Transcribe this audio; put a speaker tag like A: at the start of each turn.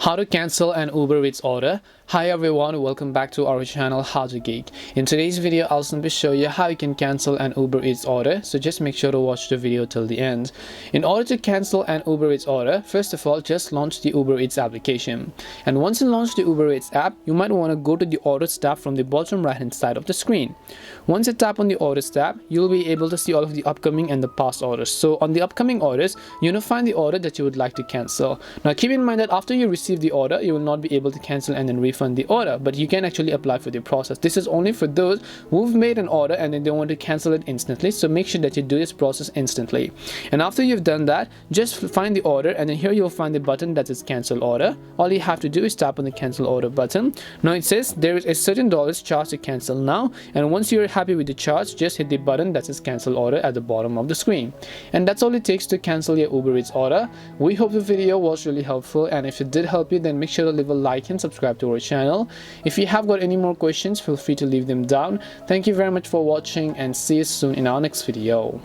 A: How to cancel an Uber Eats order. Hi everyone, welcome back to our channel How to Geek. In today's video, I'll simply show you how you can cancel an Uber Eats order, so just make sure to watch the video till the end. In order to cancel an Uber Eats order, first of all, just launch the Uber Eats application. And once you launch the Uber Eats app, you might want to go to the Orders tab from the bottom right hand side of the screen. Once you tap on the Orders tab, you'll be able to see all of the upcoming and the past orders. So on the upcoming orders, you're going to find the order that you would like to cancel. Now keep in mind that after you receive the order, you will not be able to cancel and then refund the order, but you can actually apply for the process. This is only for those who've made an order and then they want to cancel it instantly, so make sure that you do this process instantly. And after you've done that, just find the order, and then here you'll find the button that says cancel order. All you have to do is tap on the cancel order button. Now it says there is a certain dollars charge to cancel now, and once you're happy with the charge, just hit the button that says cancel order at the bottom of the screen. And that's all it takes to cancel your Uber Eats order. We hope the video was really helpful, and if it did help you, then make sure to leave a like and subscribe to our channel. If you have got any more questions, feel free to leave them down. Thank you very much for watching, and see you soon in our next video.